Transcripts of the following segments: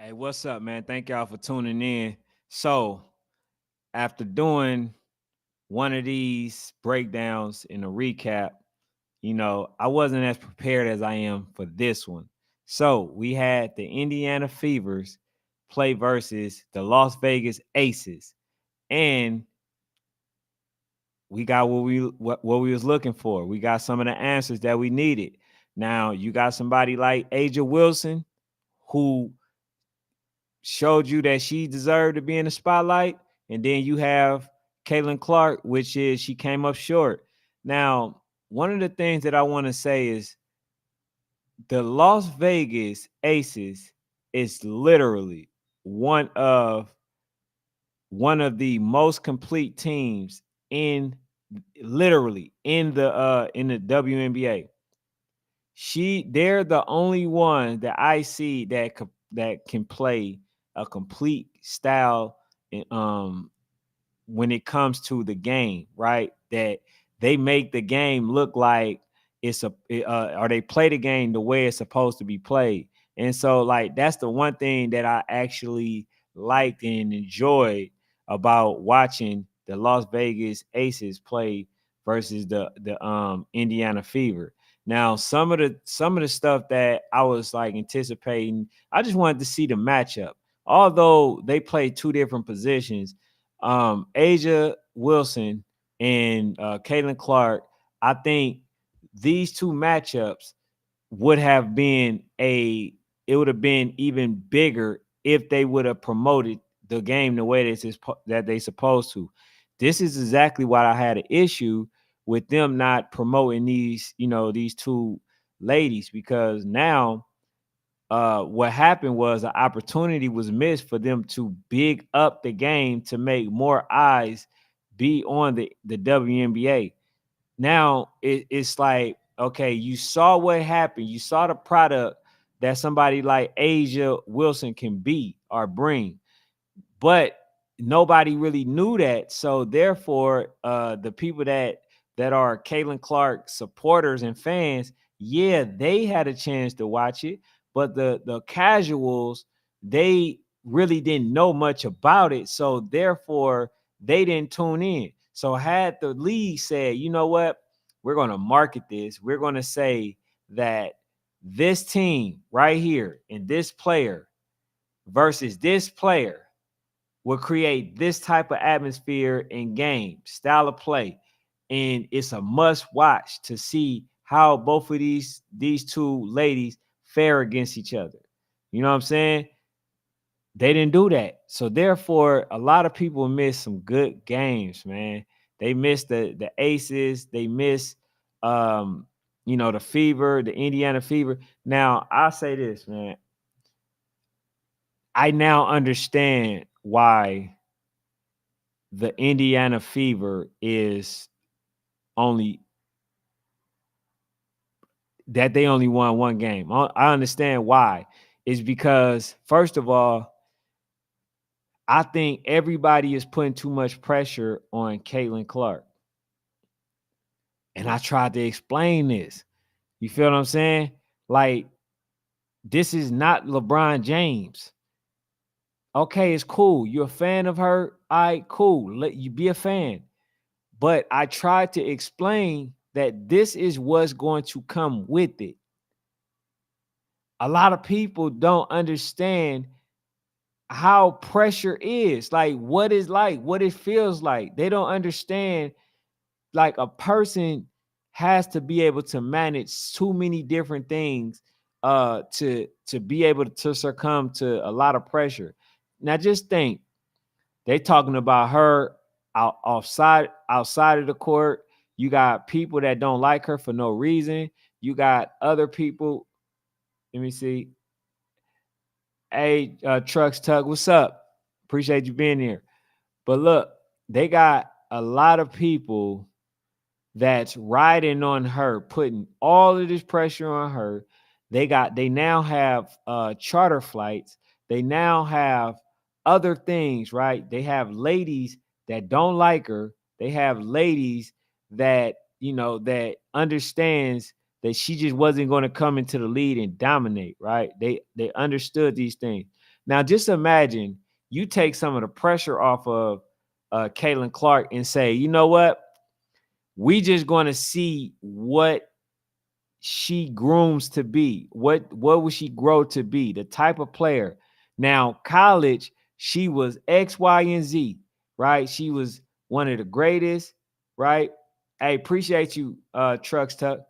Hey, what's up, man? Thank y'all for tuning in. So, after doing one of these breakdowns in a recap, I wasn't as prepared as I am for this one. So, we had the Indiana Fevers play versus the Las Vegas Aces, and we got what we was looking for. We got some of the answers that we needed. Now, you got somebody like Aja Wilson who showed you that she deserved to be in the spotlight. And then you have Caitlin Clark, which is she came up short. Now, one of the things that I want to say is the Las Vegas Aces is literally one of one of the most complete teams in literally in the WNBA. They're the only one that I see that can play a complete style when it comes to the game, right? That they make the game look like or they play the game the way it's supposed to be played. And so like that's the one thing that I actually liked and enjoyed about watching the Las Vegas Aces play versus the Indiana Fever. Now, some of the stuff that I was like anticipating, I just wanted to see the matchup. Although they play two different positions, Aja Wilson and Caitlin Clark, I think these two matchups would have been it would have been even bigger if they would have promoted the game the way that they supposed to. This is exactly why I had an issue with them not promoting these two ladies, because now what happened was an opportunity was missed for them to big up the game to make more eyes be on the WNBA. Now it's like, okay, you saw what happened. You saw the product that somebody like Aja Wilson can be or bring, but nobody really knew that. So therefore, the people that are Caitlin Clark supporters and fans, yeah, they had a chance to watch it, but the casuals, they really didn't know much about it. So therefore, they didn't tune in. So had the league said, you know what, we're going to market this. We're going to say that this team right here and this player versus this player will create this type of atmosphere in game, style of play. And it's a must watch to see how both of these two ladies fare against each other. You know what I'm saying? They didn't do that. So therefore, a lot of people miss some good games, man. They miss the Aces, they miss the Fever, the Indiana Fever. Now, I'll say this, man. I now understand why the Indiana Fever is only that they only won one game. I understand why. It's because, first of all, I think everybody is putting too much pressure on Caitlin Clark. And I tried to explain this. You feel what I'm saying? Like, this is not LeBron James. Okay, it's cool. You're a fan of her. All right, cool. Let you be a fan. But I tried to explain that this is what's going to come with it. A lot of people don't understand how pressure is, like what it feels like. They don't understand, like, a person has to be able to manage too many different things to be able to succumb to a lot of pressure. Now just think, they talking about her outside of the court. You got people that don't like her for no reason. You got other people. Let me see. Hey, Trucks Tug, what's up? Appreciate you being here. But look, they got a lot of people that's riding on her, putting all of this pressure on her. They now have charter flights. They now have other things, right? They have ladies that don't like her. They have ladies that, that understands that she just wasn't going to come into the lead and dominate, right? They understood these things. Now, just imagine you take some of the pressure off of Caitlin Clark and say, you know what? We just going to see what she grooms to be. What will she grow to be? The type of player. Now, college, she was X, Y, and Z, right? She was one of the greatest, right? Hey, appreciate you, Trucks Tuck.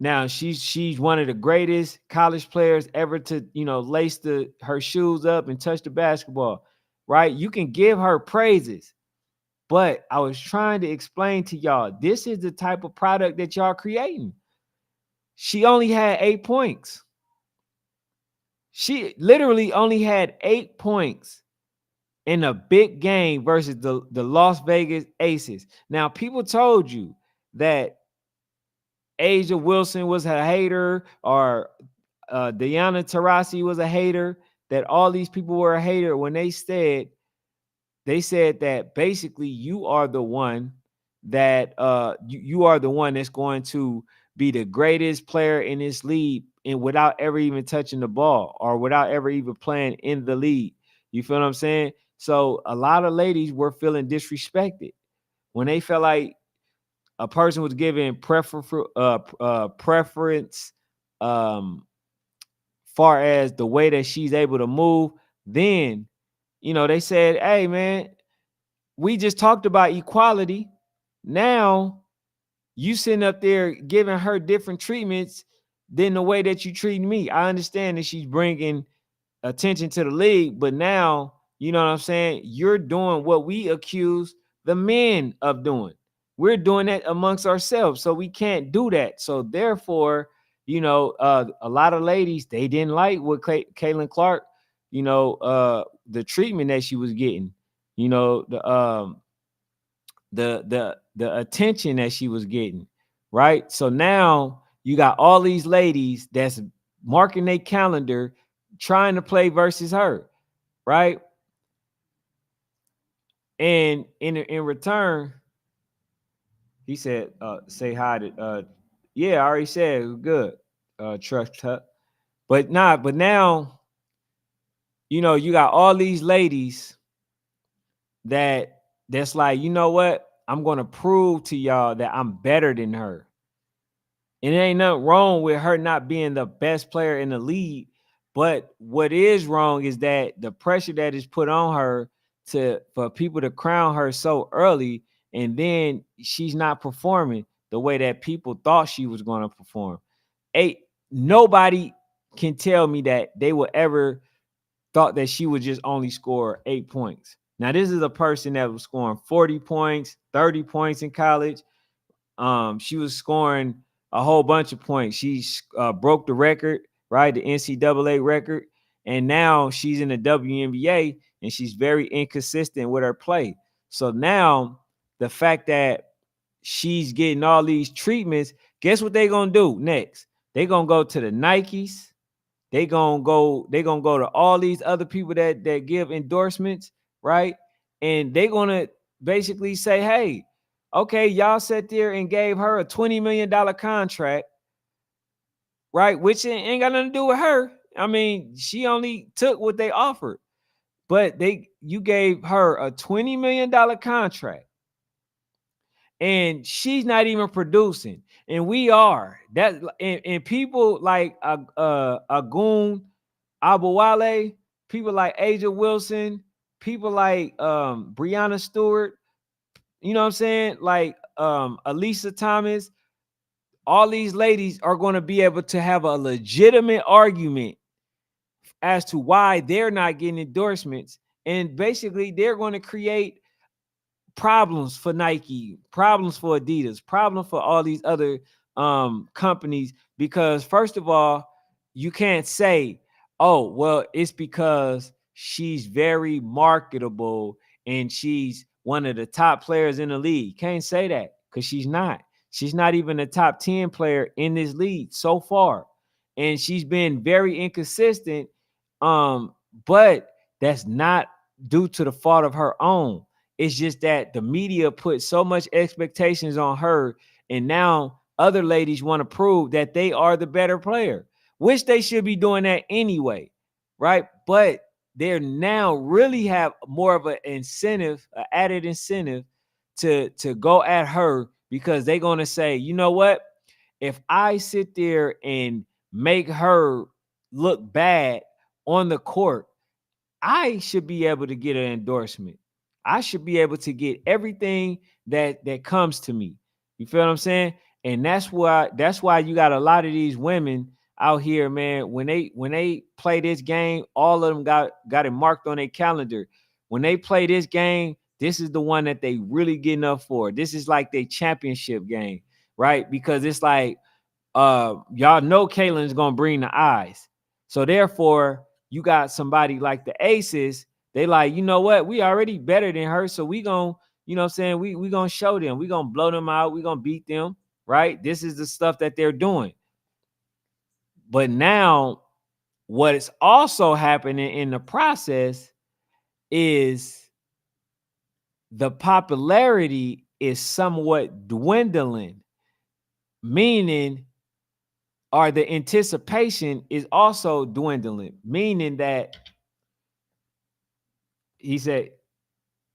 Now she's one of the greatest college players ever to, lace her shoes up and touch the basketball, right? You can give her praises, but I was trying to explain to y'all, this is the type of product that y'all creating. She only had 8 points. She literally only had 8 points in a big game versus the Las Vegas Aces. Now, people told you that A'ja Wilson was a hater, or Diana Taurasi was a hater, that all these people were a hater when they said that basically you are the one that you are the one that's going to be the greatest player in this league, and without ever even touching the ball or without ever even playing in the league. You feel what I'm saying? So a lot of ladies were feeling disrespected when they felt like a person was given preference far as the way that she's able to move. Then, they said, hey, man, we just talked about equality. Now you sitting up there giving her different treatments than the way that you treat me. I understand that she's bringing attention to the league, but now, you know what I'm saying? You're doing what we accuse the men of doing. We're doing that amongst ourselves, so we can't do that. So therefore, a lot of ladies, they didn't like what Caitlin Clark, the treatment that she was getting, the attention that she was getting, right? So now you got all these ladies that's marking their calendar trying to play versus her, right? And in return, he said, say hi to yeah, I already said it was good. Trust her. But now, you got all these ladies that's like, you know what? I'm gonna prove to y'all that I'm better than her. And it ain't nothing wrong with her not being the best player in the league. But what is wrong is that the pressure that is put on her for people to crown her so early, and then she's not performing the way that people thought she was going to perform. Nobody can tell me that they would ever thought that she would just only score 8 points. Now, this is a person that was scoring 40 points, 30 points in college. She was scoring a whole bunch of points. She broke the record, right? The NCAA record. And now she's in the WNBA, and she's very inconsistent with her play. So now the fact that she's getting all these treatments, guess what they're going to do next? They're going to go to the Nikes. They're going to go to all these other people that give endorsements, right? And they're going to basically say, hey, okay, y'all sat there and gave her a $20 million contract, right? Which ain't got nothing to do with her. I mean, she only took what they offered, but you gave her a $20 million contract, and she's not even producing. And we are that, and people like Agun Abawale, people like A'ja Wilson, people like Breanna Stewart, you know what I'm saying? Like Elisa Thomas, all these ladies are going to be able to have a legitimate argument as to why they're not getting endorsements. And basically, they're going to create problems for Nike, problems for Adidas, problems for all these other companies. Because first of all, you can't say, oh, well, it's because she's very marketable and she's one of the top players in the league. Can't say that, because she's not. She's not even a top 10 player in this league so far. And she's been very inconsistent. But that's not due to the fault of her own. It's just that the media put so much expectations on her, and now other ladies want to prove that they are the better player, which they should be doing that anyway, right? But they're now really have more of an incentive, an added incentive to go at her, because they're going to say, you know what? If I sit there and make her look bad on the court, I should be able to get an endorsement. I should be able to get everything that comes to me. You feel what I'm saying? And that's why you got a lot of these women out here, man. When they play this game, all of them got it marked on their calendar. When they play this game, this is the one that they really getting up for. This is like their championship game, right? Because it's like, y'all know Kaylin's gonna bring the eyes. So therefore, you got somebody like the Aces. They like, you know what? We already better than her, so we gonna, you know what I'm saying? We gonna show them. We gonna blow them out. We gonna beat them, right? This is the stuff that they're doing. But now, what is also happening in the process is the popularity is somewhat dwindling, meaning, or the anticipation is also dwindling, meaning that he said,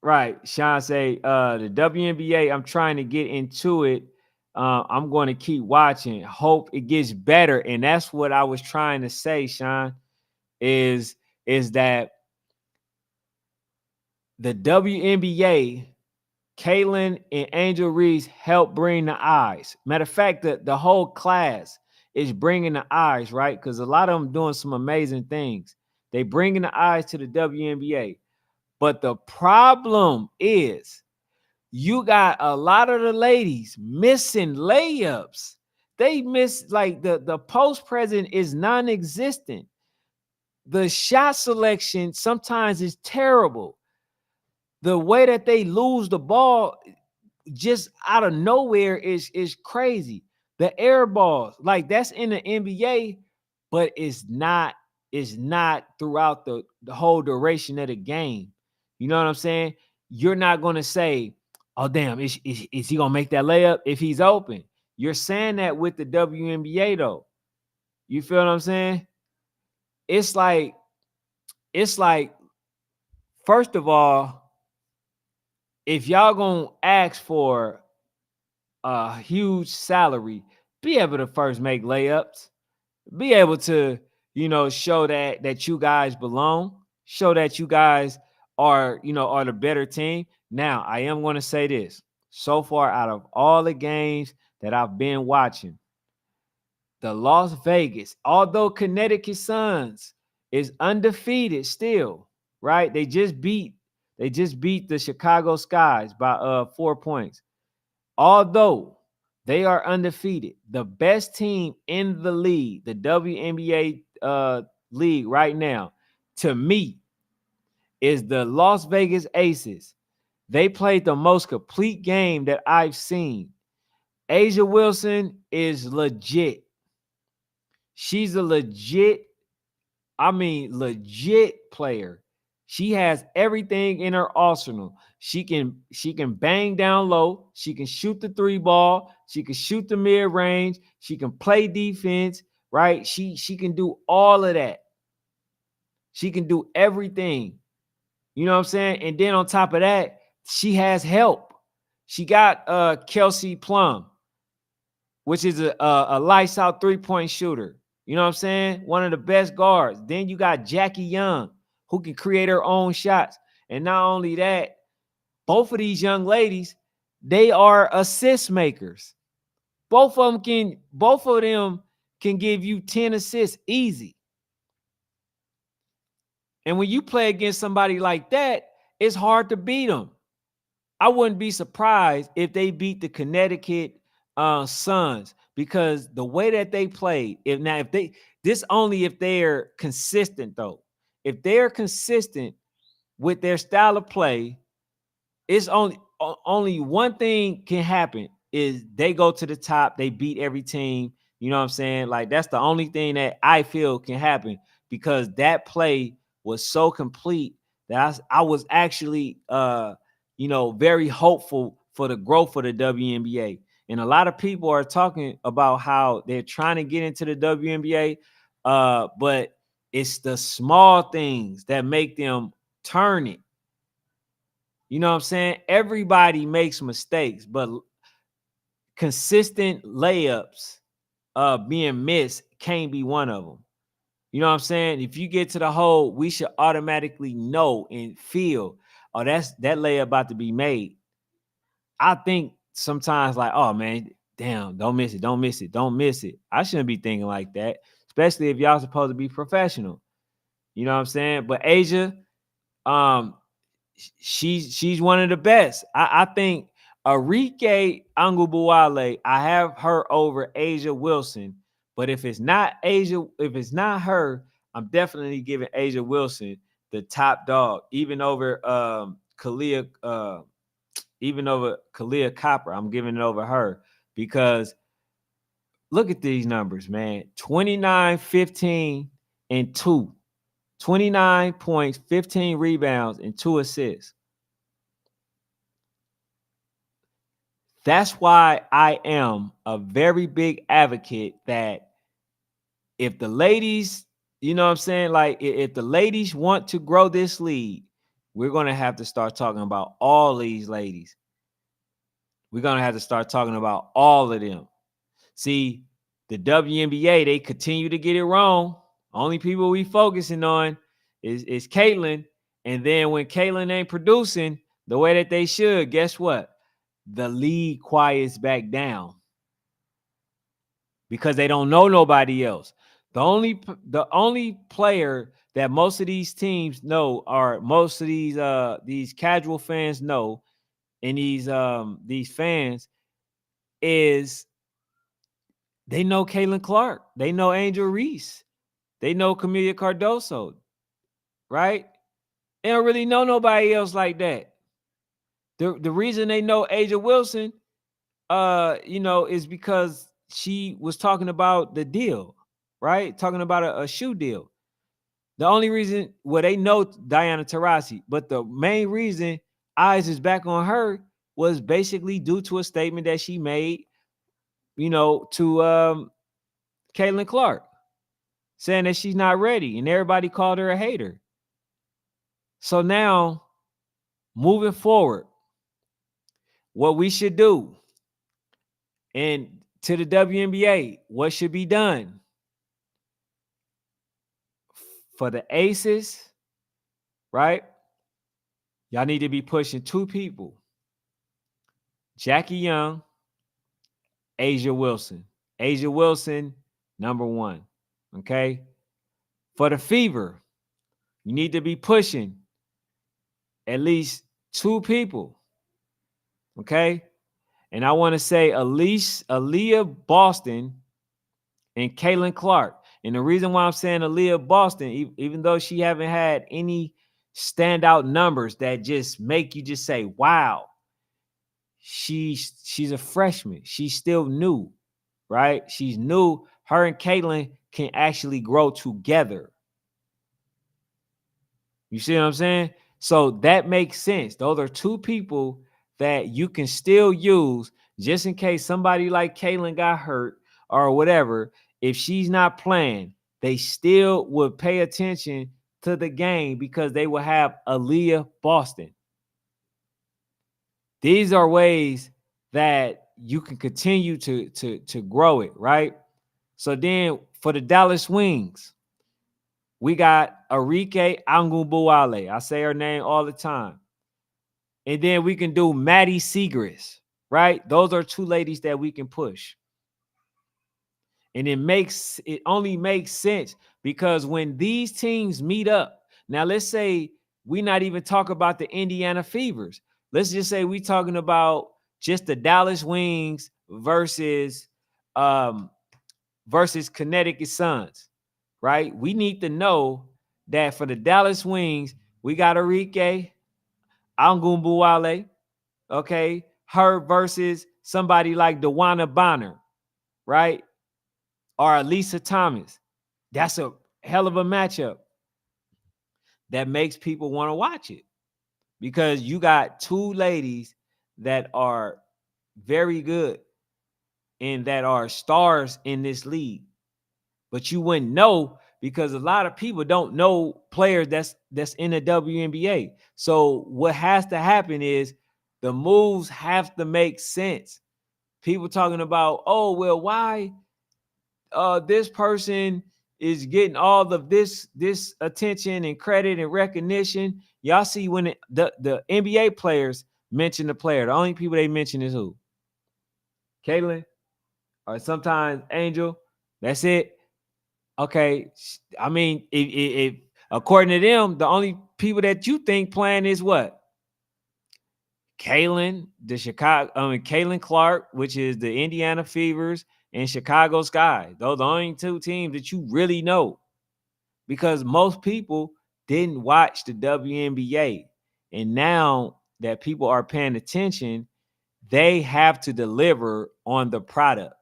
right, Sean say, the WNBA, I'm trying to get into it. I'm going to keep watching. Hope it gets better. And that's what I was trying to say, Sean, is that the WNBA, Kaylin and Angel Reese help bring the eyes. Matter of fact, the whole class is bringing the eyes, right? Because a lot of them doing some amazing things. They bringing the eyes to the WNBA. But the problem is you got a lot of the ladies missing layups. They miss, like, the post present is non-existent. The shot selection sometimes is terrible. The way that they lose the ball just out of nowhere is crazy. The air balls, like, that's in the NBA, but it's not throughout the whole duration of the game. You know what I'm saying? You're not going to say, oh damn, is he going to make that layup if he's open? You're saying that with the WNBA though. You feel what I'm saying? It's like first of all, if y'all going to ask for a huge salary, be able to first make layups, be able to, show that you guys belong, show that you guys are the better team. Now, I am going to say this. So far, out of all the games that I've been watching, the Las Vegas, although Connecticut Suns is undefeated still, right? They just beat the Chicago Skies by 4 points. Although they are undefeated, the best team in the league, the WNBA league right now, to me, is the Las Vegas Aces. They played the most complete game that I've seen. A'ja Wilson is legit. She's a legit player. She has everything in her arsenal. She can bang down low. She can shoot the three ball. She can shoot the mid range. She can play defense, right? She can do all of that. She can do everything. You know what I'm saying? And then on top of that, she has help. She got Kelsey Plum, which is a lights out 3-point shooter. You know what I'm saying? One of the best guards. Then you got Jackie Young, who can create her own shots. And not only that, both of these young ladies, they are assist makers. Both of them can give you 10 assists easy. And when you play against somebody like that, it's hard to beat them. I wouldn't be surprised if they beat the Connecticut Suns, because the way that they played, if they're consistent though. If they're consistent with their style of play, it's only one thing can happen, is they go to the top, they beat every team. You know what I'm saying? Like, that's the only thing that I feel can happen, because that play was so complete that I was actually very hopeful for the growth of the WNBA. And a lot of people are talking about how they're trying to get into the WNBA, but It's the small things that make them turn it. You know what I'm saying? Everybody makes mistakes, but consistent layups being missed can't be one of them. You know what I'm saying? If you get to the hole, we should automatically know and feel, oh, that layup about to be made. I think sometimes like, oh man, damn, don't miss it, don't miss it, don't miss it. I shouldn't be thinking like that, especially if y'all supposed to be professional. You know what I'm saying? But A'ja, um, she's one of the best. I think Arike Angubuale, I have her over A'ja Wilson. But if it's not A'ja, if it's not her, I'm definitely giving A'ja Wilson the top dog, even over Kalia, even over Kalia Copper. I'm giving it over her because look at these numbers, man. 29, 15, and 2. 29 points, 15 rebounds, and 2 assists. That's why I am a very big advocate that if the ladies, you know what I'm saying, like if the ladies want to grow this league, we're going to have to start talking about all these ladies. We're going to have to start talking about all of them. See, the WNBA, they continue to get it wrong. Only people we focusing on is Caitlin. And then when Caitlin ain't producing the way that they should, guess what? The league quiets back down because they don't know nobody else. The only player that most of these teams know, or most of these casual fans know, and these fans is they know Caitlin Clark, they know Angel Reese, they know Camelia Cardoso, right? They don't really know nobody else like that. The reason they know A'ja Wilson, is because she was talking about the deal, right? Talking about a shoe deal. The only reason, well, they know Diana Taurasi, but the main reason eyes is back on her was basically due to a statement that she made, to Caitlin Clark, saying that she's not ready, and everybody called her a hater. So now, moving forward, what we should do, and to the WNBA, what should be done for the aces, right? Y'all need to be pushing 2 people. Jackie Young, A'ja Wilson. A'ja Wilson, number 1. Okay? For the Fever, you need to be pushing at least 2 people. Okay? And I want to say Aaliyah Boston and Caitlin Clark. And the reason why I'm saying Aaliyah Boston, even though she haven't had any standout numbers that just make you just say, wow, she's a freshman. She's still new, right? She's new. Her and Caitlin can actually grow together. You see what I'm saying? So that makes sense. Those are 2 people that you can still use just in case somebody like Caitlin got hurt or whatever. If she's not playing, they still would pay attention to the game because they will have Aaliyah Boston. These are ways that you can continue to grow it, right? So then for the Dallas Wings, we got Arike Angubuale. I say her name all the time. And then we can do Maddie Siegrist, right? Those are 2 ladies that we can push. And it only makes sense because when these teams meet up, now let's say we not even talk about the Indiana Fevers. Let's just say we talking about just the Dallas Wings versus Connecticut Suns, right? We need to know that for the Dallas Wings, we got Arike Angubuale, okay? Her versus somebody like DeWanna Bonner, right? Or Lisa Thomas. That's a hell of a matchup that makes people want to watch it because you got 2 ladies that are very good and that are stars in this league. But you wouldn't know because a lot of people don't know players that's in the WNBA. So what has to happen is the moves have to make sense. People talking about, oh well, why this person is getting all of this attention and credit and recognition. Y'all see when the NBA players mention the player, the only people they mention is who? Caitlin, or sometimes Angel. That's it. Okay, I mean, if according to them, the only people that you think playing is what? Kaylin, Kaylin Clark, which is the Indiana Fevers and Chicago Sky. Those are the only two teams that you really know, because most people didn't watch the WNBA. And now that people are paying attention, they have to deliver on the product.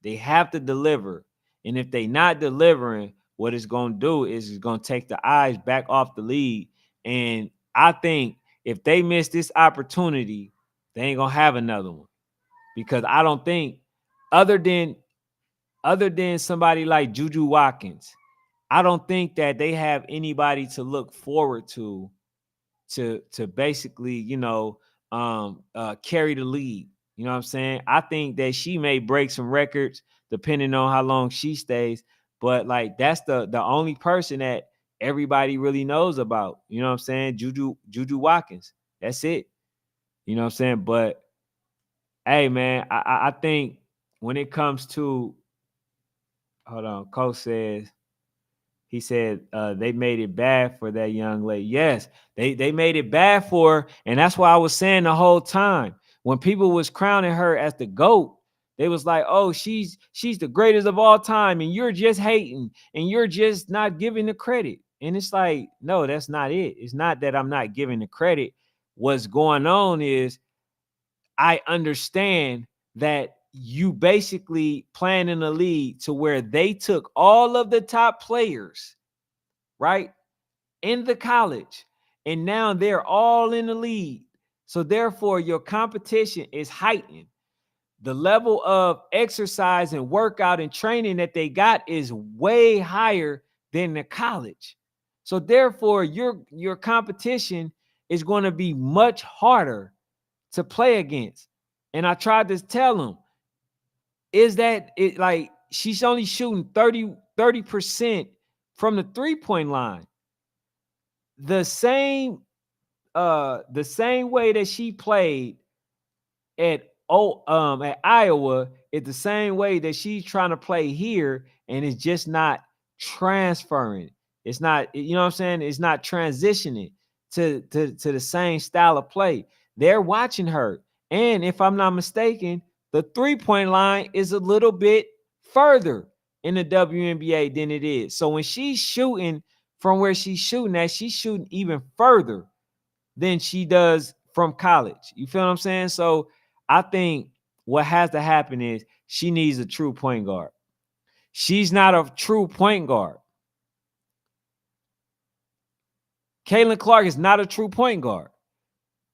They have to deliver. And if they not delivering, what it's going to do is it's going to take the eyes back off the league. And I think if they miss this opportunity, they ain't going to have another one. Because I don't think other than somebody like Juju Watkins, I don't think that they have anybody to look forward to basically, carry the league. You know what I'm saying? I think that she may break some records depending on how long she stays, but like that's the only person that everybody really knows about. You know what I'm saying? Juju Watkins. That's it. You know what I'm saying? But hey, man, I think when it comes to, hold on, Coach says, he said they made it bad for that young lady. Yes, they made it bad for her, and that's why I was saying the whole time when people was crowning her as the GOAT, they was like, "Oh, she's the greatest of all time," and you're just hating, and you're just not giving the credit. And it's like, no, that's not it. It's not that I'm not giving the credit. What's going on is I understand that you basically playing in a league to where they took all of the top players, right, in the college, and now they're all in the league. So therefore, your competition is heightened. The level of exercise and workout and training that they got is way higher than the college. So therefore, your competition is going to be much harder to play against. And I tried to tell them, is that it, like she's only shooting 30% from the 3-point line. The same way that she played at Iowa is the same way that she's trying to play here, and it's just not transferring. It's not, you know what I'm saying? It's not transitioning to the same style of play. They're watching her. And if I'm not mistaken, the 3-point line is a little bit further in the WNBA than it is. So when she's shooting from where she's shooting at, she's shooting even further than she does from college. You feel what I'm saying? So I think what has to happen is she needs a true point guard. She's not a true point guard. Caitlin Clark is not a true point guard.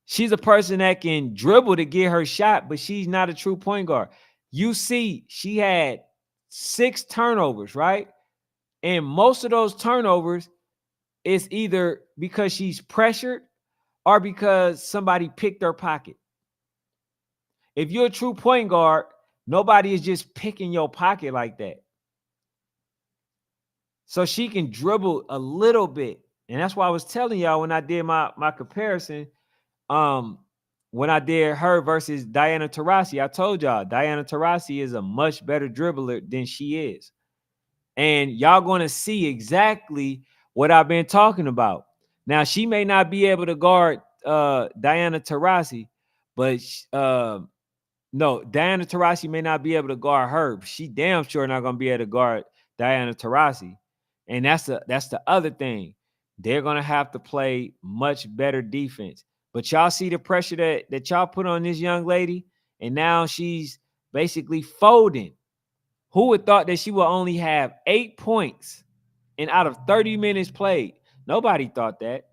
She's a person that can dribble to get her shot, but she's not a true point guard. You see, she had 6 turnovers, right? And most of those turnovers is either because she's pressured or because somebody picked her pocket. If you're a true point guard, nobody is just picking your pocket like that. So she can dribble a little bit. And that's why I was telling y'all when I did my comparison, when I did her versus Diana Taurasi, I told y'all Diana Taurasi is a much better dribbler than she is. And y'all going to see exactly what I've been talking about. Now, she may not be able to guard Diana Taurasi, but no, Diana Taurasi may not be able to guard her. She damn sure not going to be able to guard Diana Taurasi. And that's the other thing. They're going to have to play much better defense. But y'all see the pressure that y'all put on this young lady, and now she's basically folding. Who would thought that she would only have 8 points and out of 30 minutes played? Nobody thought that.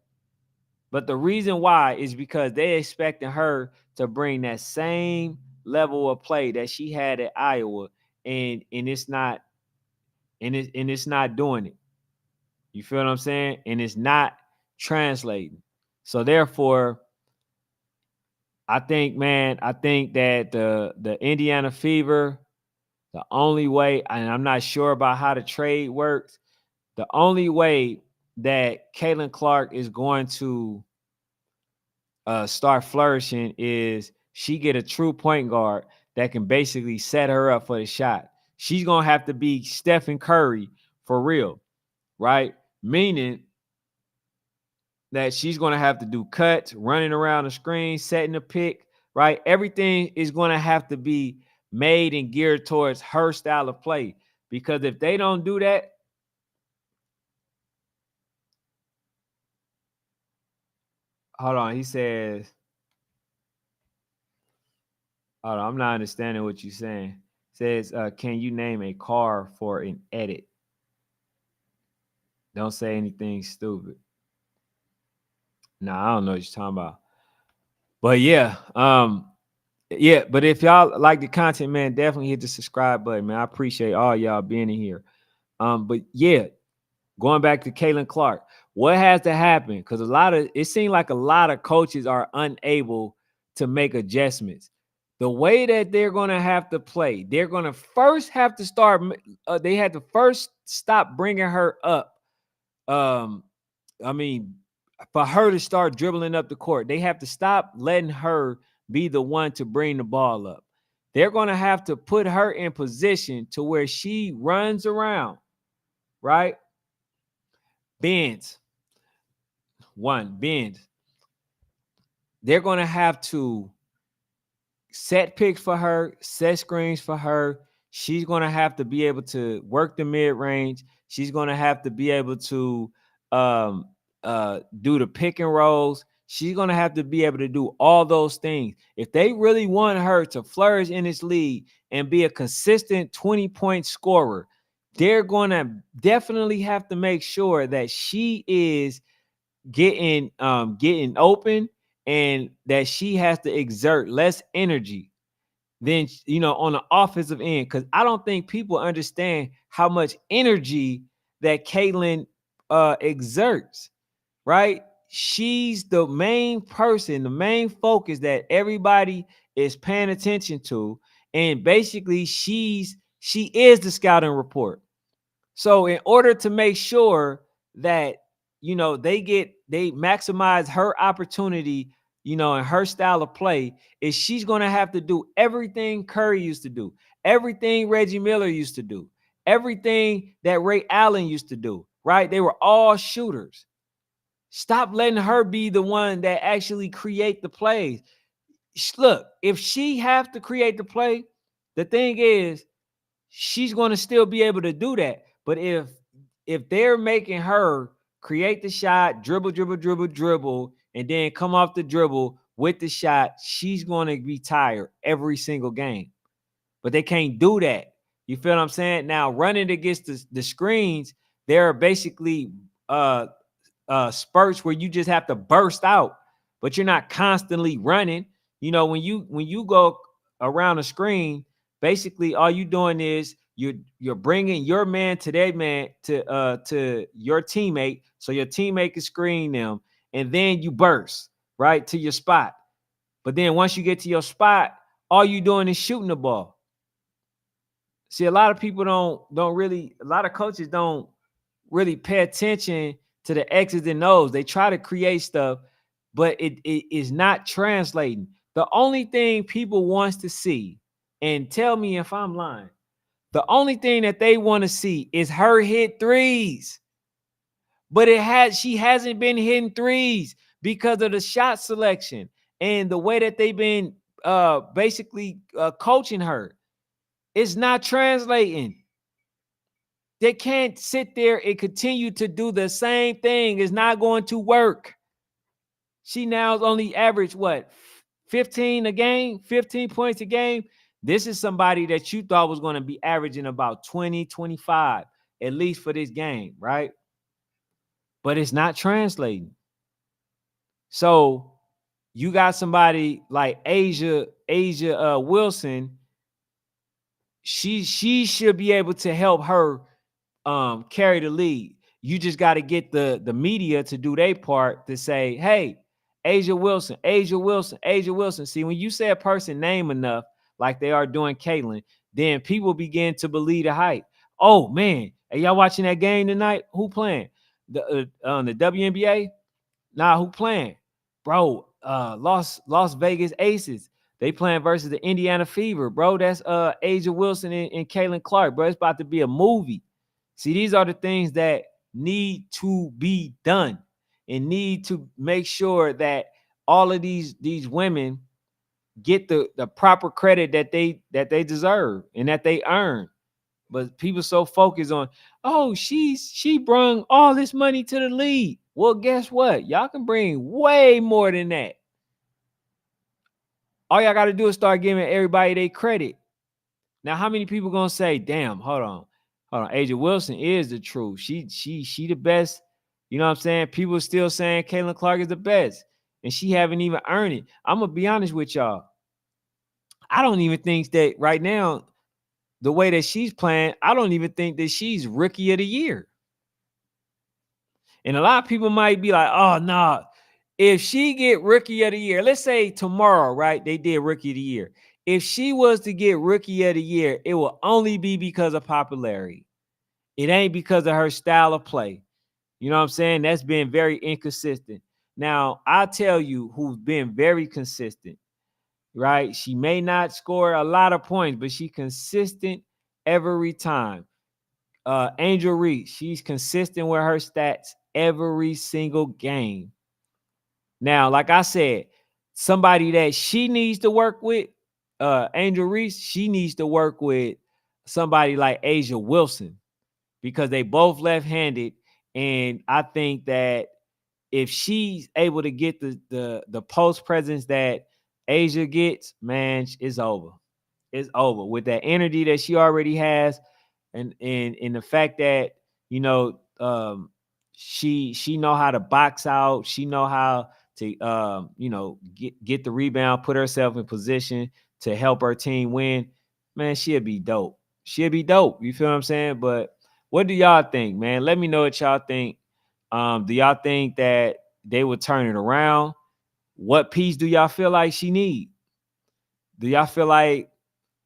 But the reason why is because they expecting her to bring that same level of play that she had at Iowa, and it's not, and it's not doing it. You feel what I'm saying? And it's not translating. So therefore, I think that the Indiana Fever, the only way, and I'm not sure about how the trade works, the only way that Caitlin Clark is going to start flourishing is she get a true point guard that can basically set her up for the shot. She's gonna have to be Stephen Curry for real, right? Meaning that she's gonna have to do cuts, running around the screen, setting the pick, right? Everything is gonna have to be made and geared towards her style of play. Because if they don't do that, hold on, he says, hold on, I'm not understanding what you're saying. Says, can you name a car for an edit? Don't say anything stupid. Nah, I don't know what you're talking about. But yeah, but if y'all like the content, man, definitely hit the subscribe button, man. I appreciate all y'all being in here. But yeah, going back to Caitlin Clark, what has to happen? Because it seems like a lot of coaches are unable to make adjustments. The way that they're going to have to play, they're going to first have to start. They had to first stop bringing her up. I mean, for her to start dribbling up the court, they have to stop letting her be the one to bring the ball up. They're going to have to put her in position to where she runs around, right? Bends. They're going to have to set picks for her, set screens for her. She's going to have to be able to work the mid range. She's going to have to be able to do the pick and rolls. She's going to have to be able to do all those things. If they really want her to flourish in this league and be a consistent 20-point scorer, they're going to definitely have to make sure that she is getting open and that she has to exert less energy than on the offensive end. Because I don't think people understand how much energy that Caitlin exerts, right? She's the main person, the main focus that everybody is paying attention to. And basically, she is the scouting report. So in order to make sure that they maximize her opportunity, and her style of play, is she's going to have to do everything Curry used to do, everything Reggie Miller used to do, everything that Ray Allen used to do, right? They were all shooters. Stop letting her be the one that actually create the plays. Look, if she have to create the play, the thing is, she's going to still be able to do that. But if they're making her create the shot, dribble, and then come off the dribble with the shot, she's going to be tired every single game. But they can't do that. You feel what I'm saying? Now, running against the screens, there are basically spurts where you just have to burst out, but you're not constantly running. When you go around the screen, basically all you doing is you're bringing your man to that man to your teammate, so your teammate can screen them, and then you burst right to your spot. But then once you get to your spot, all you doing is shooting the ball. See, a lot of people don't really, a lot of coaches don't really pay attention to the X's and O's. They try to create stuff, but it is not translating. The only thing people wants to see, and tell me if I'm lying, the only thing that they want to see is her hit threes. But she hasn't been hitting threes because of the shot selection and the way that they've been basically coaching her. It's not translating. They can't sit there and continue to do the same thing. It's not going to work. She now only averaged 15 a game, 15 points a game. This is somebody that you thought was going to be averaging about 20, 25, at least for this game, right? But it's not translating. So you got somebody like A'ja Wilson. She should be able to help her carry the lead. You just got to get the media to do their part to say, hey, A'ja Wilson, A'ja Wilson, A'ja Wilson. See, when you say a person name enough, like they are doing Caitlyn, then people begin to believe the hype. Oh man, are y'all watching that game tonight? Who playing? The WNBA? Nah, who playing? Bro, Las Vegas Aces. They playing versus the Indiana Fever, bro. That's A'ja Wilson and Caitlin Clark, bro. It's about to be a movie. See, these are the things that need to be done and need to make sure that all of these women get the proper credit that they deserve and that they earn. But people so focused on, oh, she brung all this money to the league. Well, guess what? Y'all can bring way more than that. All y'all got to do is start giving everybody their credit. Now, how many people gonna say, damn, hold on, A'ja Wilson is the truth. She the best. You know what I'm saying? People are still saying Caitlin Clark is the best, and she haven't even earned it. I'm gonna be honest with y'all. I don't even think that right now, the way that she's playing, I don't even think that she's rookie of the year. And a lot of people might be like, oh, nah, if she get rookie of the year, let's say tomorrow, right? They did rookie of the year. If she was to get rookie of the year, it will only be because of popularity. It ain't because of her style of play. You know what I'm saying? That's been very inconsistent. Now, I'll tell you who's been very consistent, right? She may not score a lot of points, but she's consistent every time. Angel Reese, she's consistent with her stats every single game. Now, like I said, somebody that she needs to work with, Angel Reese, she needs to work with somebody like A'ja Wilson because they both left-handed. And I think that if she's able to get the post presence that A'ja gets, man, it's over. It's over with that energy that she already has, and the fact that she know how to box out. She know how to get the rebound, put herself in position to help her team win. Man, she'll be dope. She'll be dope. You feel what I'm saying? But what do y'all think, man? Let me know what y'all think. Do y'all think that they would turn it around? What piece do y'all feel like she need? Do y'all feel like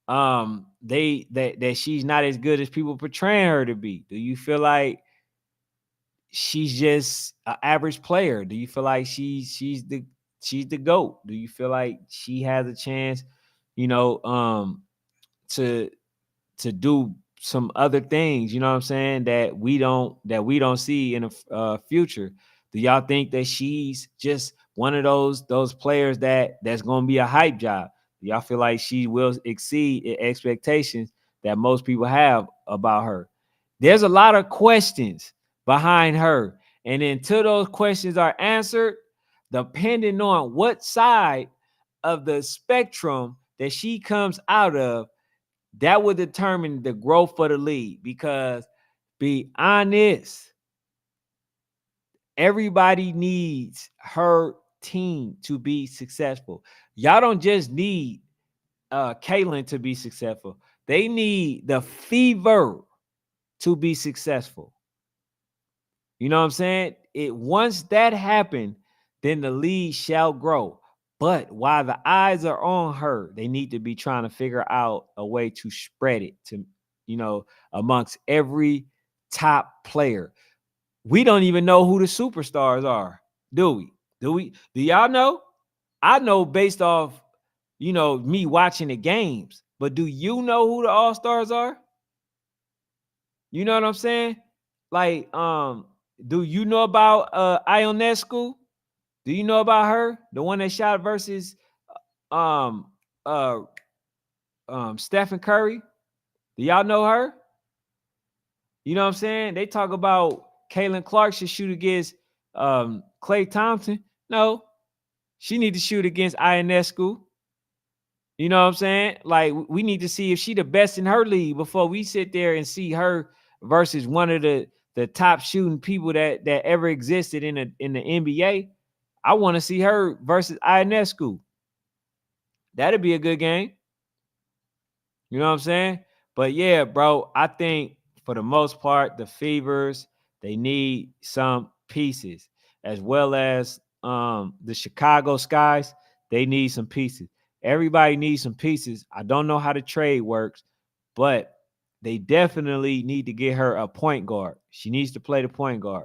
that she's not as good as people portraying her to be? Do you feel like she's just an average player? Do you feel like she's the GOAT? Do you feel like she has a chance, to do some other things, you know what I'm saying, that we don't see in the future? Do y'all think that she's just one of those players that's going to be a hype job? Do y'all feel like she will exceed expectations that most people have about her? There's a lot of questions behind her, and until those questions are answered, depending on what side of the spectrum that she comes out of, that would determine the growth of the league. Because, be honest, everybody needs her team to be successful. Y'all don't just need Caitlyn to be successful. They need the Fever to be successful. You know what I'm saying? Once that happened, then the league shall grow. But while the eyes are on her, they need to be trying to figure out a way to spread it to, amongst every top player. We don't even know who the superstars are, do we? Do y'all know? I know based off, me watching the games. But do you know who the all-stars are? You know what I'm saying? Like, do you know about Ionescu? Do you know about her? The one that shot versus um uh Stephen Curry? Do y'all know her? You know what I'm saying? They talk about Caitlin Clark should shoot against Klay Thompson. No, she need to shoot against Ionescu. You know what I'm saying? Like, we need to see if she the best in her league before we sit there and see her versus one of the top shooting people that ever existed in the NBA. I want to see her versus Ionescu. That'd be a good game. You know what I'm saying? But yeah, bro, I think for the most part, the Fevers, They need some pieces, as well as the Chicago Skies. They need some pieces. Everybody needs some pieces. I don't know how the trade works, but they definitely need to get her a point guard. She needs to play the point guard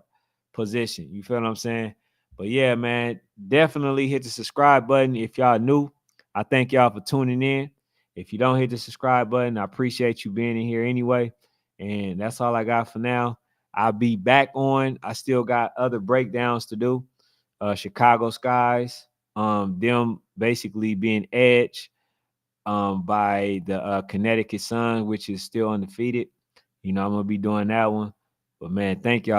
position. You feel what I'm saying? But yeah, man, definitely hit the subscribe button if y'all new. I thank y'all for tuning in. If you don't hit the subscribe button, I appreciate you being in here anyway. And that's all I got for now. I'll be back on. I still got other breakdowns to do. Chicago Skies, them basically being edged by the Connecticut Sun, which is still undefeated. You know, I'm gonna be doing that one. But man, thank y'all.